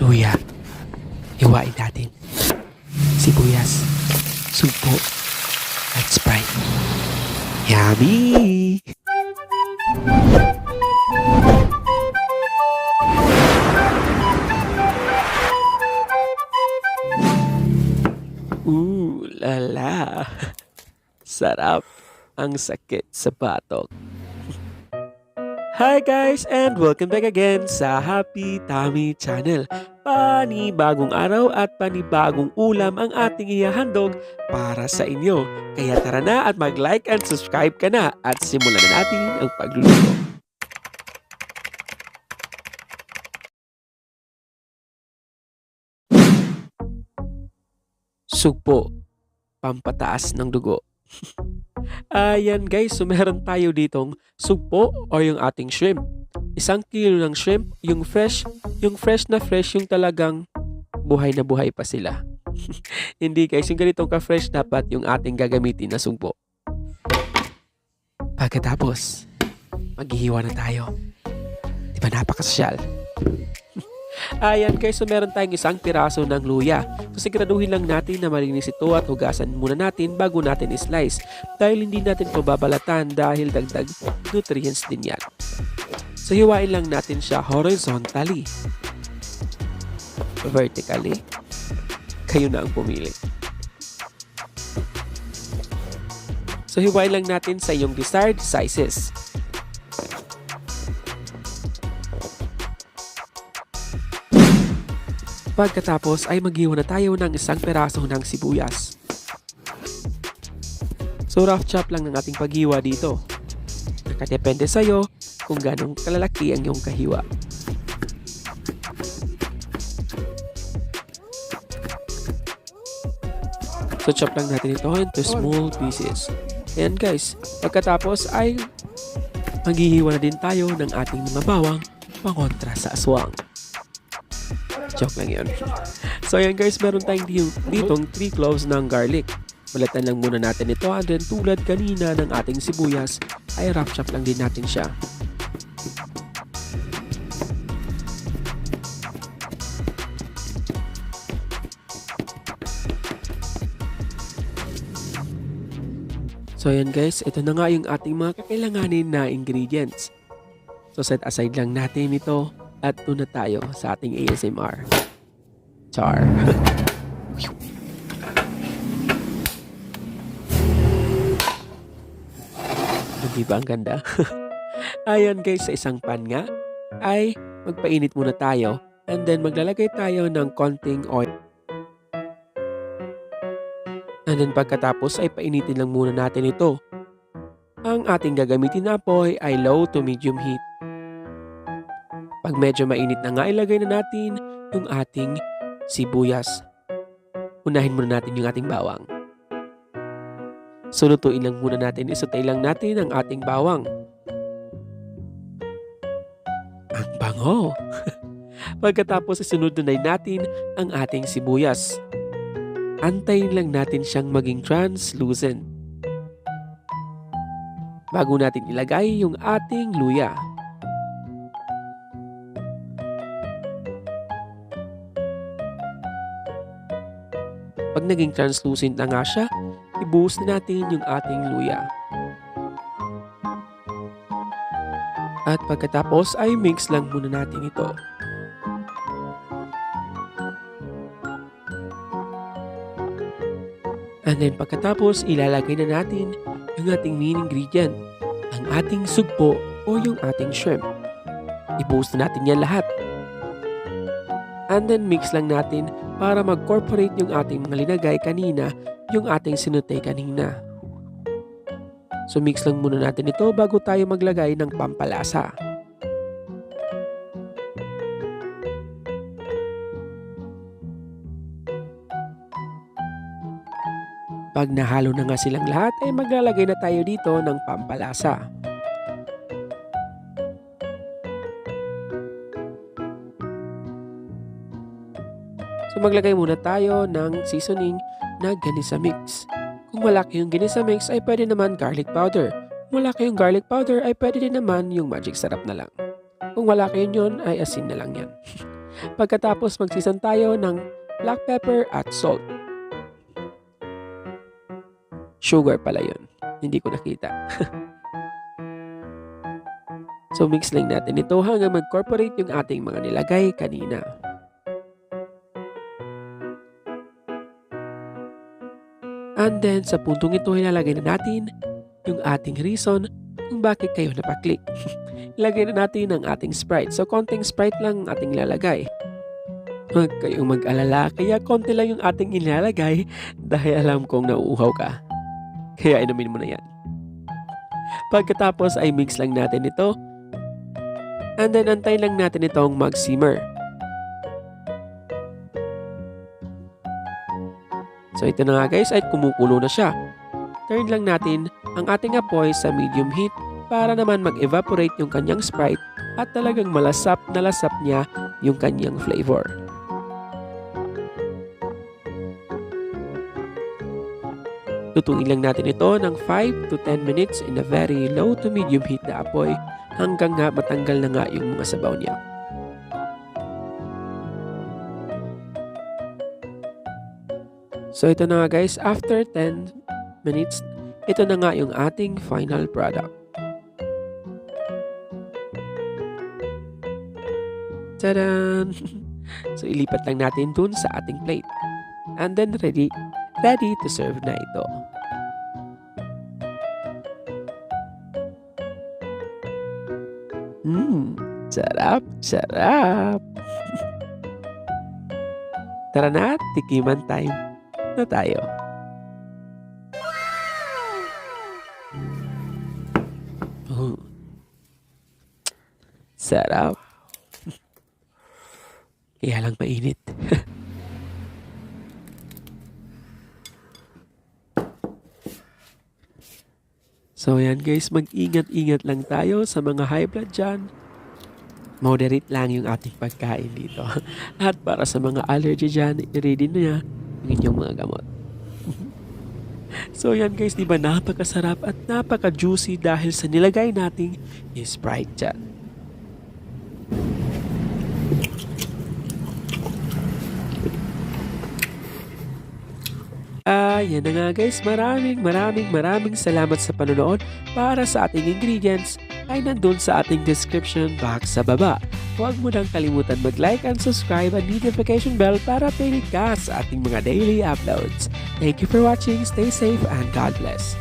luya. Hiwain natin. Sibuyas. Sugpo. At Sprite. Yummy! Lala. Sarap. Ang sakit sa batok. Hi guys and welcome back again sa Happy Tummy Channel. Panibagong araw at panibagong ulam ang ating ihahandog para sa inyo. Kaya tara na at mag-like and subscribe ka na at simulan na natin ang pagluluto. Sugpo, pampataas ng dugo. Ayan guys, so meron tayo ditong sugpo o yung ating shrimp. 1 kilo ng shrimp, yung fresh na fresh, yung talagang buhay na buhay pa sila. Hindi guys, yung ganitong ka-fresh dapat yung ating gagamitin na sugpo. Pagkatapos, maghihiwa na tayo. Di ba napakasosyal? Ayan guys, so meron tayong 1 piraso ng luya. So siguraduhin lang natin na malinis ito at hugasan muna natin bago natin i-slice. Dahil hindi natin ito babalatan dahil dagdag nutrients din yan. So hiwain lang natin siya horizontally. Vertically. Kayo na ang pumili. So hiwain lang natin sa iyong desired sizes. Pagkatapos ay maghiwa na tayo ng 1 peraso ng sibuyas. So rough chop lang ng ating paghiwa dito. Nakadepende sa'yo kung ganong kalalaki ang iyong kahiwa. So chop lang natin ito into small pieces. Ayan guys, pagkatapos ay maghihiwa na din tayo ng ating mga bawang pangontra sa aswang. Joke lang yun. So ayan guys, meron tayong ditong 3 cloves ng garlic. Balatan lang muna natin ito and then tulad kanina ng ating sibuyas ay rough chop lang din natin siya. So ayan guys, ito na nga yung ating mga kakailanganin na ingredients. So set aside lang natin ito at una tayo sa ating ASMR. Char. Hindi ba ang ganda? Ayan guys, sa isang pan nga ay magpainit muna tayo and then maglalagay tayo ng konting oil. And then pagkatapos ay painitin lang muna natin ito. Ang ating gagamitin na apoy ay low to medium heat. Pag medyo mainit na nga, ilagay na natin yung ating sibuyas. Unahin muna natin yung ating bawang. So lutuin lang muna natin, isutay lang natin ang ating bawang. Ang bango! Pagkatapos isunod na natin ang ating sibuyas. Antayin lang natin siyang maging translucent. Bago natin ilagay yung ating luya. Pag naging translucent na nga siya, ibuhos na natin yung ating luya. At pagkatapos ay mix lang muna natin ito. And then pagkatapos ilalagay na natin yung ating main ingredient, ang ating sugpo o yung ating shrimp. Ibuhos na natin yan lahat. And then mix lang natin para mag-corporate yung ating mga linagay kanina, yung ating sinutay kanina. So mix lang muna natin ito bago tayo maglagay ng pampalasa. Pag nahalo na nga silang lahat ay maglalagay na tayo dito ng pampalasa. So maglagay muna tayo ng seasoning na ganisa mix. Kung wala kayong ganisa mix ay pwede naman garlic powder. Kung wala kayong garlic powder ay pwede din naman yung magic sarap na lang. Kung wala kayo yun ay asin na lang yan. Pagkatapos magsisan tayo ng black pepper at salt. Sugar pala yun. Hindi ko nakita. So mix lang natin ito hanggang mag-incorporate yung ating mga nilagay kanina. And then sa puntong ito ilalagay na natin yung ating reason kung bakit kayo napaklik. Ilagay na natin ang ating Sprite. So konting Sprite lang ang ating ilalagay. Huwag kayong mag-alala, kaya konti lang yung ating ilalagay dahil alam kong nauuhaw ka. Kaya inumin mo na yan. Pagkatapos ay mix lang natin ito. And then antayin lang natin itong mag-simmer. So ito na nga guys ay kumukulo na siya. Turn lang natin ang ating apoy sa medium heat para naman mag-evaporate yung kanyang Sprite at talagang malasap na lasap niya yung kanyang flavor. Lutuin lang natin ito ng 5 to 10 minutes in a very low to medium heat na apoy hanggang nga matanggal na nga yung mga sabaw niya. So ito na nga guys, after 10 minutes, ito na nga yung ating final product. Tadaan! So ilipat lang natin dun sa ating plate. And then ready to serve na ito. Sarap, sarap. Tara na, tikiman time na tayo. Sarap. Kaya lang mainit. So yan guys, mag-ingat-ingat lang tayo sa mga high blood dyan. Moderate lang yung ating pagkain dito. At para sa mga allergy dyan, i-ready na niya yung inyong mga gamot. So yan guys, diba napakasarap at napaka-juicy dahil sa nilagay nating Sprite dyan. Yan na nga guys, maraming salamat sa panonood. Para sa ating ingredients ay nandun sa ating description box sa baba. Huwag mo nang kalimutan mag-like and subscribe at notification bell para updated ka sa ating mga daily uploads. Thank you for watching, stay safe and God bless.